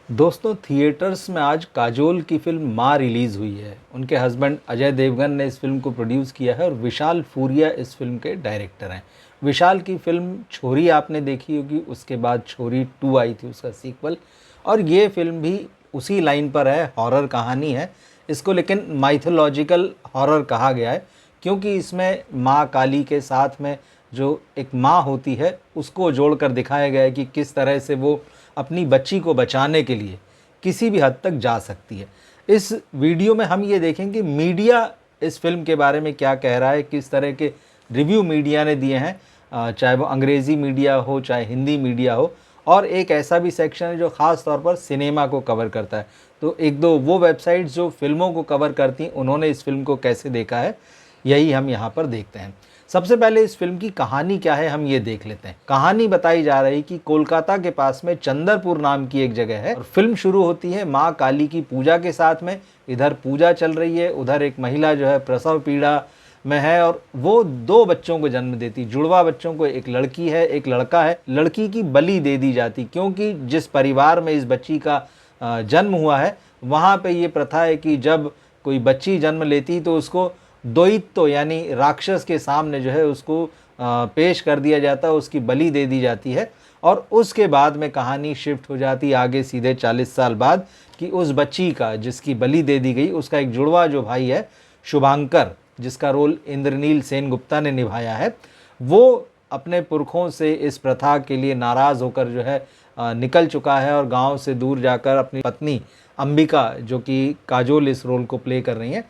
दोस्तों थिएटर्स में आज काजोल की फिल्म माँ रिलीज़ हुई है। उनके हस्बैंड अजय देवगन ने इस फिल्म को प्रोड्यूस किया है और विशाल फूरिया इस फिल्म के डायरेक्टर हैं। विशाल की फिल्म छोरी आपने देखी होगी, उसके बाद छोरी 2 आई थी, उसका सीक्वल। और ये फिल्म भी उसी लाइन पर है, हॉरर कहानी है इसको, लेकिन माइथोलॉजिकल हॉरर कहा गया है क्योंकि इसमें माँ काली के साथ में जो एक माँ होती है उसको जोड़कर दिखाया गया है कि किस तरह से वो अपनी बच्ची को बचाने के लिए किसी भी हद तक जा सकती है। इस वीडियो में हम ये देखेंगे मीडिया इस फिल्म के बारे में क्या कह रहा है, किस तरह के रिव्यू मीडिया ने दिए हैं, चाहे वो अंग्रेज़ी मीडिया हो चाहे हिंदी मीडिया हो। और एक ऐसा भी सेक्शन है जो ख़ास तौर पर सिनेमा को कवर करता है। तो एक दो वो वेबसाइट्स जो फिल्मों को कवर करती हैं, उन्होंने इस फिल्म को कैसे देखा है, यही हम यहाँ पर देखते हैं। सबसे पहले इस फिल्म की कहानी क्या है हम ये देख लेते हैं। कहानी बताई जा रही कि कोलकाता के पास में चंदरपुर नाम की एक जगह है और फिल्म शुरू होती है माँ काली की पूजा के साथ में। इधर पूजा चल रही है, उधर एक महिला जो है प्रसव पीड़ा में है और वो 2 बच्चों को जन्म देती, जुड़वा बच्चों को, एक लड़की है एक लड़का है। लड़की की बलि दे दी जाती क्योंकि जिस परिवार में इस बच्ची का जन्म हुआ है वहाँ पे ये प्रथा है कि जब कोई बच्ची जन्म लेती तो उसको द्वैत यानी राक्षस के सामने जो है उसको पेश कर दिया जाता है, उसकी बलि दे दी जाती है। और उसके बाद में कहानी शिफ्ट हो जाती है आगे सीधे 40 साल बाद कि उस बच्ची का जिसकी बलि दे दी गई उसका एक जुड़वा जो भाई है शुभांकर, जिसका रोल इंद्रनील सेनगुप्ता ने निभाया है, वो अपने पुरखों से इस प्रथा के लिए नाराज़ होकर जो है निकल चुका है और गांव से दूर जाकर अपनी पत्नी अंबिका, जो कि काजोल इस रोल को प्ले कर रही हैं,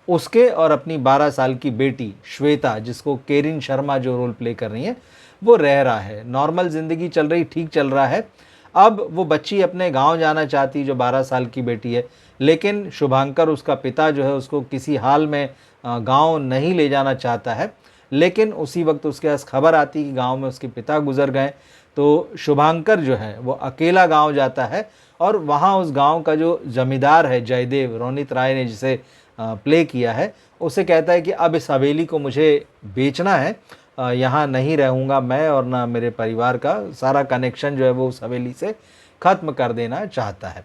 उसके और अपनी 12 साल की बेटी श्वेता, जिसको केरिन शर्मा जो रोल प्ले कर रही हैं, वो रह रहा है। नॉर्मल ज़िंदगी चल रही, ठीक चल रहा है। अब वो बच्ची अपने गांव जाना चाहती जो 12 साल की बेटी है, लेकिन शुभांकर उसका पिता जो है उसको किसी हाल में गांव नहीं ले जाना चाहता है। लेकिन उसी वक्त उसके पास खबर आती कि गांव में उसके पिता गुजर गए। तो शुभांकर जो है वो अकेला गांव जाता है और वहाँ उस गांव का जो जमींदार है जयदेव, रोनित राय ने जिसे प्ले किया है, उसे कहता है कि अब इस हवेली को मुझे बेचना है, यहाँ नहीं रहूँगा मैं और ना मेरे परिवार का, सारा कनेक्शन जो है वो उस हवेली से ख़त्म कर देना चाहता है।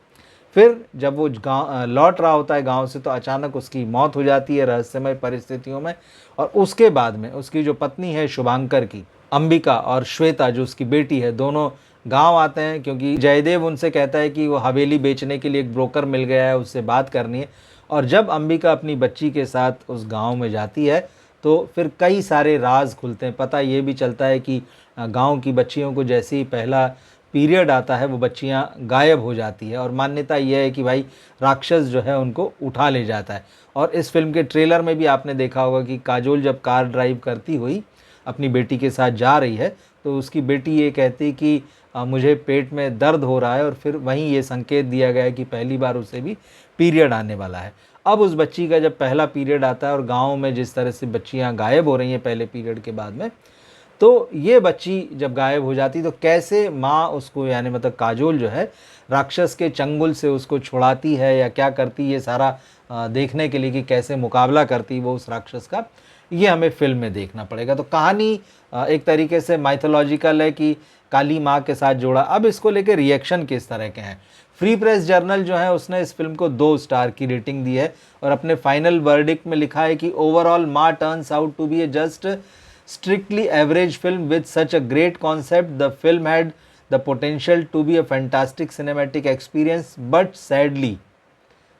फिर जब वो गाँव लौट रहा होता है गांव से तो अचानक उसकी मौत हो जाती है रहस्यमय परिस्थितियों में। और उसके बाद में उसकी जो पत्नी है शुभांकर की, अंबिका, और श्वेता जो उसकी बेटी है, दोनों गांव आते हैं क्योंकि जयदेव उनसे कहता है कि वो हवेली बेचने के लिए एक ब्रोकर मिल गया है, उससे बात करनी है। और जब अंबिका अपनी बच्ची के साथ उस गांव में जाती है तो फिर कई सारे राज खुलते हैं। पता ये भी चलता है कि गांव की बच्चियों को जैसे ही पहला पीरियड आता है वो बच्चियां गायब हो जाती है और मान्यता यह है कि भाई राक्षस जो है उनको उठा ले जाता है। और इस फिल्म के ट्रेलर में भी आपने देखा होगा कि काजोल जब कार ड्राइव करती हुई अपनी बेटी के साथ जा रही है तो उसकी बेटी ये कहती कि मुझे पेट में दर्द हो रहा है, और फिर वहीं ये संकेत दिया गया है कि पहली बार उसे भी पीरियड आने वाला है। अब उस बच्ची का जब पहला पीरियड आता है और गांव में जिस तरह से बच्चियां गायब हो रही हैं पहले पीरियड के बाद में, तो ये बच्ची जब गायब हो जाती तो कैसे माँ उसको, यानी मतलब काजोल जो है, राक्षस के चंगुल से उसको छुड़ाती है या क्या करती, ये सारा देखने के लिए कि कैसे मुकाबला करती वो उस राक्षस का, ये हमें फिल्म में देखना पड़ेगा। तो कहानी एक तरीके से माइथोलॉजिकल है कि काली माँ के साथ जोड़ा। अब इसको लेकर रिएक्शन किस तरह के हैं। फ्री प्रेस जर्नल जो है उसने इस फिल्म को 2 स्टार की रेटिंग दी है और अपने फाइनल वर्डिक्ट में लिखा है कि overall Maa turns out to be a just strictly average film with such a great concept. The film had the potential to be a fantastic cinematic experience, but sadly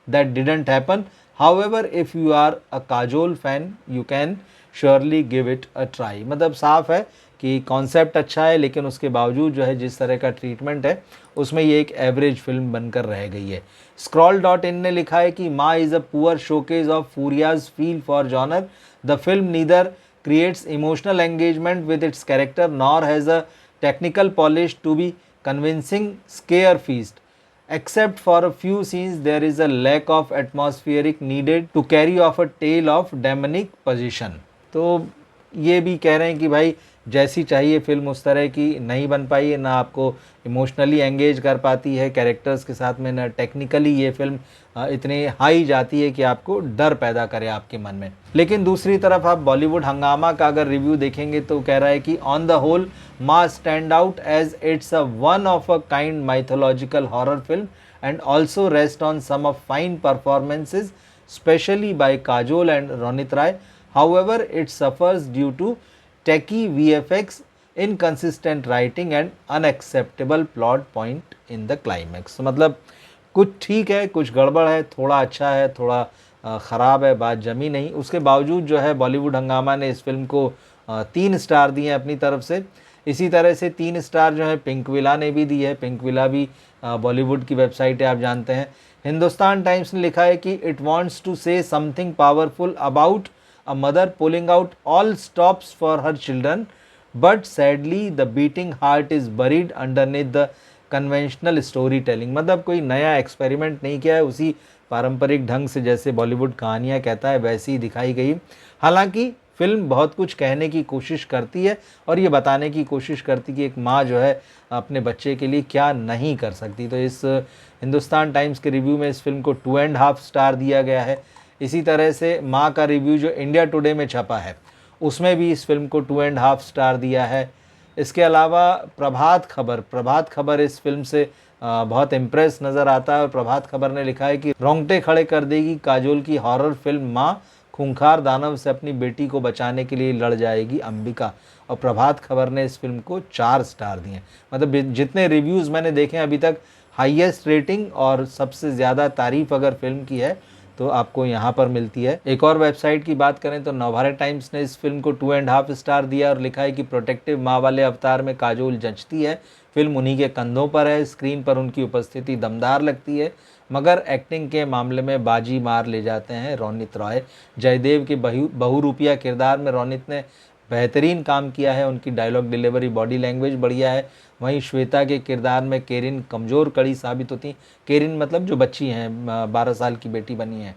that didn't happen. However, if you are a Kajol fan, you can surely give it a try. मतलब साफ है कि concept अच्छा है लेकिन उसके बावजूद जो है जिस तरह का ट्रीटमेंट है उसमें ये एक एवरेज फिल्म बनकर रह गई है। Scroll.in ने लिखा है कि Maa is a poor showcase of Furia's feel for genre. The film neither creates emotional engagement with its character nor has a technical polish to be convincing scare feast. Except for a few scenes, there is a lack of atmospheric needed to carry off a tale of demonic possession. तो ये भी कह रहे हैं कि भाई जैसी चाहिए फिल्म उस तरह की नहीं बन पाई है, ना आपको इमोशनली एंगेज कर पाती है कैरेक्टर्स के साथ में, ना टेक्निकली ये फिल्म इतनी हाई जाती है कि आपको डर पैदा करे आपके मन में। लेकिन दूसरी तरफ आप बॉलीवुड हंगामा का अगर रिव्यू देखेंगे तो कह रहा है कि on the whole Maa stand out as it's a one of a kind mythological horror film and also rest on some of fine performances, especially by Kajol and Ronit Rai. However, it suffers due to tacky VFX, inconsistent writing and unacceptable plot point in the climax. मतलब कुछ ठीक है, कुछ गड़बड़ है, थोड़ा अच्छा है, थोड़ा ख़राब है, बात जमी नहीं। उसके बावजूद जो है बॉलीवुड हंगामा ने इस फिल्म को 3 स्टार दिए अपनी तरफ से। इसी तरह से 3 स्टार जो है पिंक विला ने भी दी है। पिंक विला भी बॉलीवुड की वेबसाइट है, आप जानते हैं। हिंदुस्तान टाइम्स ने लिखा है कि it wants to say something powerful about a mother pulling out all stops for her children, but sadly the beating heart is buried underneath the conventional storytelling. मतलब कोई नया एक्सपेरिमेंट नहीं किया है, उसी पारंपरिक ढंग से जैसे बॉलीवुड कहानियाँ कहता है वैसी ही दिखाई गई। हालांकि फिल्म बहुत कुछ कहने की कोशिश करती है और ये बताने की कोशिश करती है कि एक माँ जो है अपने बच्चे के लिए क्या नहीं कर सकती। तो इस हिंदुस्तान टाइम्स के रिव्यू में इस फिल्म को 2.5 स्टार दिया गया है। इसी तरह से माँ का रिव्यू जो इंडिया टुडे में छपा है उसमें भी इस फिल्म को 2.5 स्टार दिया है। इसके अलावा प्रभात खबर इस फिल्म से बहुत इम्प्रेस नज़र आता है और प्रभात खबर ने लिखा है कि रोंगटे खड़े कर देगी काजोल की हॉरर फिल्म माँ, खूंखार दानव से अपनी बेटी को बचाने के लिए लड़ जाएगी अंबिका। और प्रभात खबर ने इस फिल्म को 4 स्टार दिए। मतलब जितने रिव्यूज़ मैंने देखे अभी तक हाईएस्ट रेटिंग और सबसे ज़्यादा तारीफ़ अगर फिल्म की है तो आपको यहाँ पर मिलती है। एक और वेबसाइट की बात करें तो नवभारत टाइम्स ने इस फिल्म को 2.5 स्टार दिया और लिखा है कि प्रोटेक्टिव माँ वाले अवतार में काजोल जचती है, फिल्म उन्हीं के कंधों पर है, स्क्रीन पर उनकी उपस्थिति दमदार लगती है, मगर एक्टिंग के मामले में बाजी मार ले जाते हैं रोनित रॉय। जयदेव के बहुरूपिया किरदार में रोनित ने बेहतरीन काम किया है, उनकी डायलॉग डिलीवरी, बॉडी लैंग्वेज बढ़िया है। वहीं श्वेता के किरदार में केरिन कमज़ोर कड़ी साबित होती। केरिन मतलब जो बच्ची हैं 12 साल की बेटी बनी है,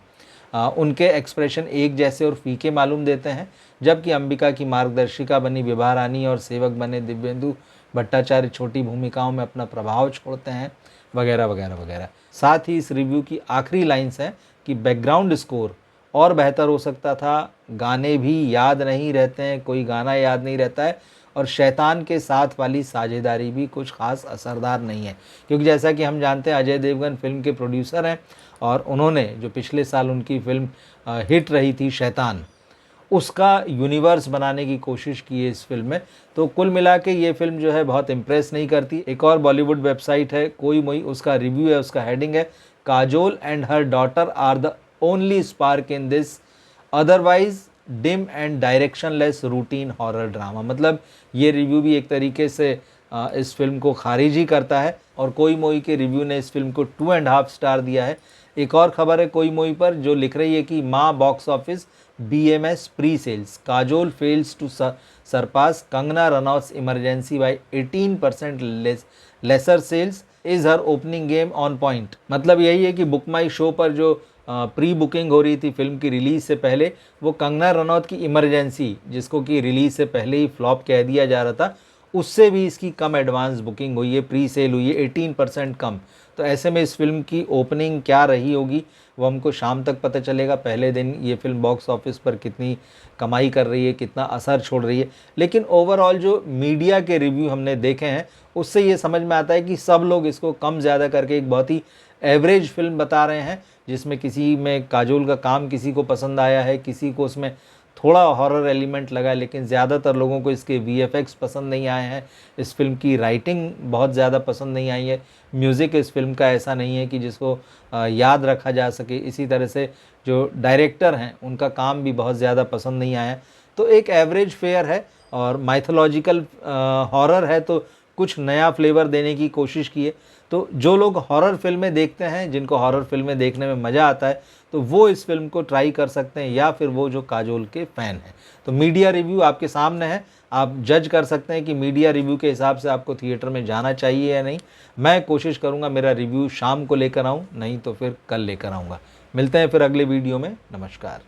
उनके एक्सप्रेशन एक जैसे और फीके मालूम देते हैं, जबकि अंबिका की मार्गदर्शिका बनी विभा रानी और सेवक बने दिव्येंदु भट्टाचार्य छोटी भूमिकाओं में अपना प्रभाव छोड़ते हैं, वगैरह वगैरह वगैरह। साथ ही इस रिव्यू की आखिरी लाइन्स हैं कि बैकग्राउंड स्कोर और बेहतर हो सकता था, गाने भी याद नहीं रहते हैं, कोई गाना याद नहीं रहता है, और शैतान के साथ वाली साझेदारी भी कुछ खास असरदार नहीं है। क्योंकि जैसा कि हम जानते हैं अजय देवगन फिल्म के प्रोड्यूसर हैं और उन्होंने जो पिछले साल उनकी फिल्म हिट रही थी शैतान, उसका यूनिवर्स बनाने की कोशिश की है इस फिल्म में। तो कुल मिला के ये फिल्म जो है बहुत इम्प्रेस नहीं करती। एक और बॉलीवुड वेबसाइट है कोई मोई, उसका रिव्यू है, उसका हेडिंग है Kajol and her daughter are the only spark in this otherwise dim and directionless routine horror drama. मतलब ये रिव्यू भी एक तरीके से इस फिल्म को खारिज ही करता है और कोई मोई के रिव्यू ने इस फिल्म को 2.5 स्टार दिया है। एक और खबर है कोई मोई पर जो लिख रही है कि Maa box office BMS pre sales, Kajol fails to surpass Kangana Ranaut's Emergency by 18% lesser sales, is her opening game on point. मतलब यही है कि बुक माई शो पर जो प्री बुकिंग हो रही थी फिल्म की रिलीज़ से पहले, वो कंगना रनौत की इमरजेंसी, जिसको कि रिलीज़ से पहले ही फ्लॉप कह दिया जा रहा था, उससे भी इसकी कम एडवांस बुकिंग हुई है, प्री सेल हुई है 18% कम। तो ऐसे में इस फिल्म की ओपनिंग क्या रही होगी वो हमको शाम तक पता चलेगा। पहले दिन ये फिल्म बॉक्स ऑफिस पर कितनी कमाई कर रही है, कितना असर छोड़ रही है। लेकिन ओवरऑल जो मीडिया के रिव्यू हमने देखे हैं उससे ये समझ में आता है कि सब लोग इसको कम ज़्यादा करके एक बहुत ही एवरेज फिल्म बता रहे हैं, जिसमें किसी में काजोल का काम किसी को पसंद आया है, किसी को उसमें थोड़ा हॉरर एलिमेंट लगा, लेकिन ज़्यादातर लोगों को इसके VFX पसंद नहीं आए हैं। इस फिल्म की राइटिंग बहुत ज़्यादा पसंद नहीं आई है। म्यूज़िक इस फिल्म का ऐसा नहीं है कि जिसको याद रखा जा सके। इसी तरह से जो डायरेक्टर हैं उनका काम भी बहुत ज़्यादा पसंद नहीं आया। तो एक एवरेज फेयर है और माइथोलॉजिकल हॉरर है तो कुछ नया फ्लेवर देने की कोशिश की है। तो जो लोग हॉरर फिल्में देखते हैं, जिनको हॉरर फिल्में देखने में मज़ा आता है, तो वो इस फिल्म को ट्राई कर सकते हैं, या फिर वो जो काजोल के फ़ैन हैं। तो मीडिया रिव्यू आपके सामने है, आप जज कर सकते हैं कि मीडिया रिव्यू के हिसाब से आपको थिएटर में जाना चाहिए या नहीं। मैं कोशिश करूँगा मेरा रिव्यू शाम को लेकर आऊँ, नहीं तो फिर कल लेकर आऊँगा। मिलते हैं फिर अगले वीडियो में। नमस्कार।